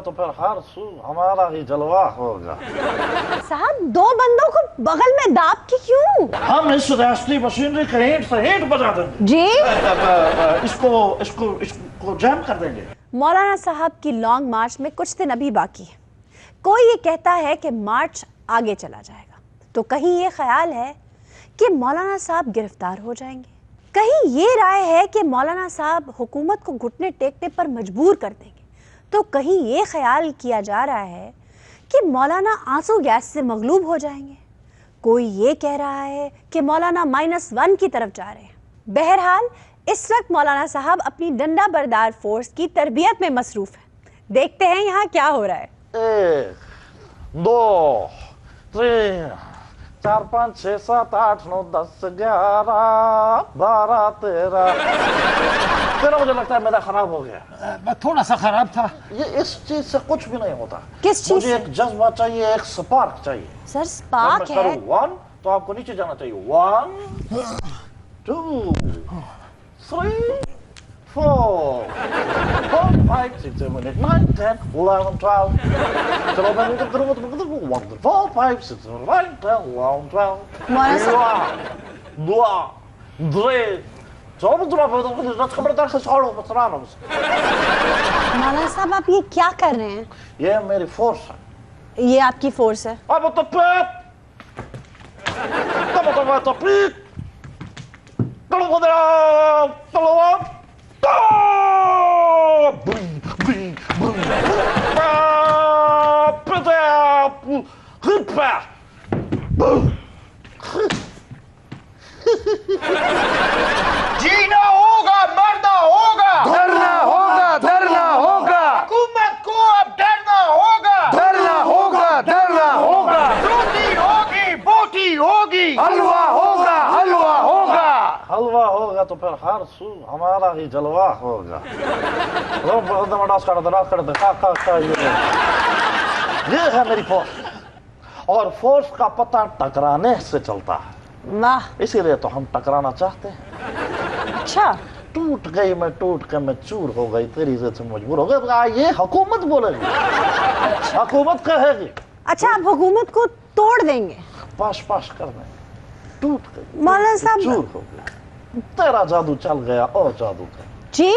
ہوگا تو پھر ہر سو ہمارا ہی جلوہ ہوگا۔ صاحب دو بندوں کو بغل میں داب کی کیوں؟ ہم اس ریاستی مشینری کا اینٹ سے اینٹ بجا دیں گے، جی اس کو جیم کر دیں گے۔ مولانا صاحب کی لانگ مارچ میں کچھ دن ابھی باقی ہے۔ کوئی یہ کہتا ہے کہ مارچ آگے چلا جائے گا تو کہیں یہ خیال ہے کہ مولانا صاحب گرفتار ہو جائیں گے، کہیں یہ رائے ہے کہ مولانا صاحب حکومت کو گھٹنے ٹیکنے پر مجبور کر دیں گے، تو کہیں یہ خیال کیا جا رہا ہے کہ مولانا آنسو گیس سے مغلوب ہو جائیں گے، کوئی یہ کہہ رہا ہے کہ مولانا -1 کی طرف جا رہے ہیں۔ بہرحال اس وقت مولانا صاحب اپنی ڈنڈا بردار فورس کی تربیت میں مصروف ہیں۔ دیکھتے ہیں یہاں کیا ہو رہا ہے۔ 1 2 3 4 5 6 7 8 9 10 11 12 13 مجھے لگتا ہے میرا خراب ہو گیا۔ تھوڑا سا خراب تھا۔ یہ اس چیز سے کچھ بھی نہیں ہوتا۔ کس چیز مجھے سے؟ ایک جذبہ چاہیے، ایک سپارک چاہیے۔ سر سپارک جب میں ہے۔ کروں 1 تو آپ کو نیچے جانا چاہیے۔ 1 2 3 4 5 6 7 8 9 10 11 12 چلو میں نیچے کروں گا تو میں کہتا ہوں 1 2 4 5 6 7 8 9 10 11 12 مولانا صاحب 2 3 مولانا صاحب آپ یہ کیا کر رہے ہیں؟ یہ میری فورس ہے۔ یہ آپ کی فورس ہے؟ اب جینا ہوگا، مرنا ہوگا، دھرنا ہوگا، دھرنا ہوگا، حکومت کو اب ڈرنا ہوگا، دھرنا ہوگا، دھرنا ہوگا، روٹی ہوگی، بوٹی ہوگی، حلوہ ہوگا، حلوہ ہوگا، حلوہ ہوگا تو پھر ہر سو ہمارا ہی جلوہ ہوگا۔ یہ ہے میری فورس، اور فورس کا پتہ ٹکرانے سے چلتا ہے، واہ اسی لیے تو ہم ٹکرانا چاہتے ہیں۔ اچھا ٹوٹ گئی میں، ٹوٹ کے میں چور ہو گئی، تیری عزت سے مجبور ہو گئی، یہ حکومت بولے گی، حکومت کہے گی، اچھا آپ حکومت کو توڑ دیں گے؟ پاش پاش کر دیں گے۔ ٹوٹ گئی، مولانا صاحب چور ہو گیا، تیرا جادو چل گیا اور جادو کا۔ جی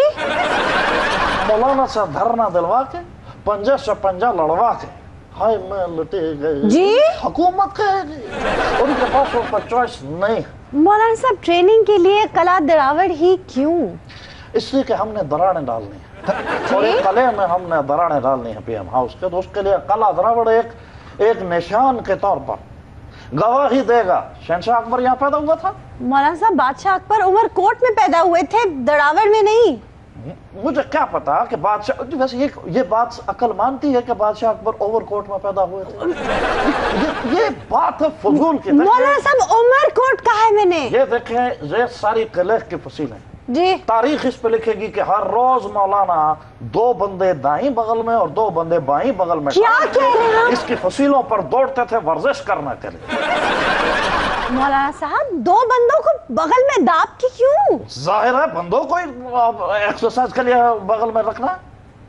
مولانا سے دھرنا دلوا کے، پنجے سے پنجہ لڑوا کے، ہائے میں لٹے گئے، جی حکومت کہے گی، ان کے پاس ان پر چوائس نہیں۔ مولانا صاحب ٹریننگ کے لیے قلعہ دراوڑ ہی کیوں؟ اس لیے کہ ہم نے دراڑیں ڈالنی ہیں، اور ایک قلعے میں ہم نے دراڑیں ڈالنی ہیں پی ایم ہاؤس کے، تو اس کے لیے قلعہ دراوڑ ایک نشان کے طور پر گواہی دے گا۔ شہنشاہ اکبر یہاں پیدا ہوا تھا؟ مولانا صاحب بادشاہ اکبر عمر کوٹ میں پیدا ہوئے تھے، دراوڑ میں نہیں۔ مجھے کیا پتا کہ بادشاہ، ویسے یہ بات عقل مانتی ہے کہ بادشاہ اکبر اوور کوٹ میں پیدا ہوئے تھے؟ یہ بات ہے فضول کی۔ مولانا صاحب عمر کوٹ کہا ہے میں نے۔ یہ دیکھیں، یہ ساری قلعے کی فصیلیں، جی تاریخ اس پہ لکھے گی کہ ہر روز مولانا 2 بندے دائیں بغل میں اور 2 بندے بائیں بغل میں کیا کہہ رہے ہیں؟ اس کی فصیلوں پر دوڑتے تھے ورزش کرنے کے لیے۔ مولانا صاحب 2 بندوں کو بغل میں داب کی کیوں؟ ظاہر ہے بندوں کو ایکسرسائز کے لیے بغل میں رکھنا ہے،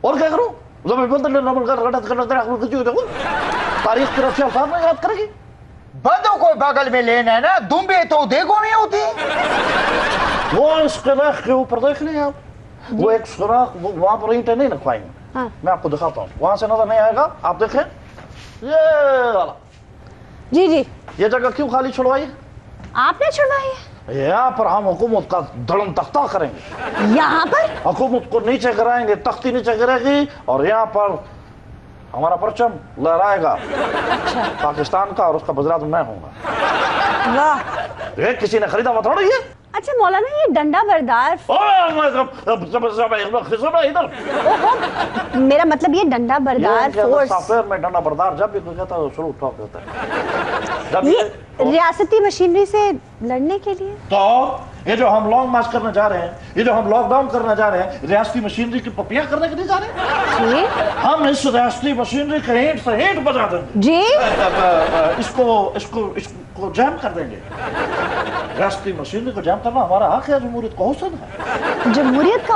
اور کیا کروں؟ تاریخ کی رسی الفاظ میں یاد کرے گی۔ بندوں کو بغل میں لینا ہے نا، دمبے تو دیکھو نہیں ہوتی۔ وہ اس قلعے کے اوپر دیکھ لیں آپ، وہ ایک سوراخ، وہاں پر اینٹیں نہیں رکھوائیں گے، ہاں میں آپ کو دکھاتا ہوں، وہاں سے نظر نہیں آئے گا، آپ دیکھیں یہ والا، جی جی یہ جگہ کیوں خالی چھڑوائی؟ آپ نے چھڑوائی ہے؟ یہاں پر ہم حکومت کا دھڑم تختہ کریں گے، یہاں پر؟ حکومت کو نیچے گرائیں گے، تختی نیچے گرے گی، اور یہاں پر ہمارا پرچم لہرائے گا پاکستان کا، اور اس کا وزیر میں ہوں گا۔ واہ، یہ کسی نے خریدا ہوا تھوڑا یہ۔ اچھا مولانا یہ ڈنڈا بردار، میرا مطلب یہ ڈنڈا بردار فورس، سافٹ ویئر میں ڈنڈا بردار جب بھی کوئی کہتا ہے وہ شروع ٹھوک دیتا ہے، جب یہ ریاستی مشینری سے لڑنے کے لیے؟ تو یہ جو ہم لانگ مارچ کرنے جا رہے ہیں، یہ جو ہم لاک ڈاؤن کرنے جا رہے ہیں، ریاستی مشینری کی پپیاں کرنے کے لیے جا رہے ہیں۔ جی ہم اس ریاستی مشینری کا اینٹ سے اینٹ بجا دیں گے، جی اس کو جیم کر دیں گے۔ ریاستی مشینری کو جیم کرنا ہمارا حق ہے، جمہوریت کا حسن ہے۔ جمہوریت کا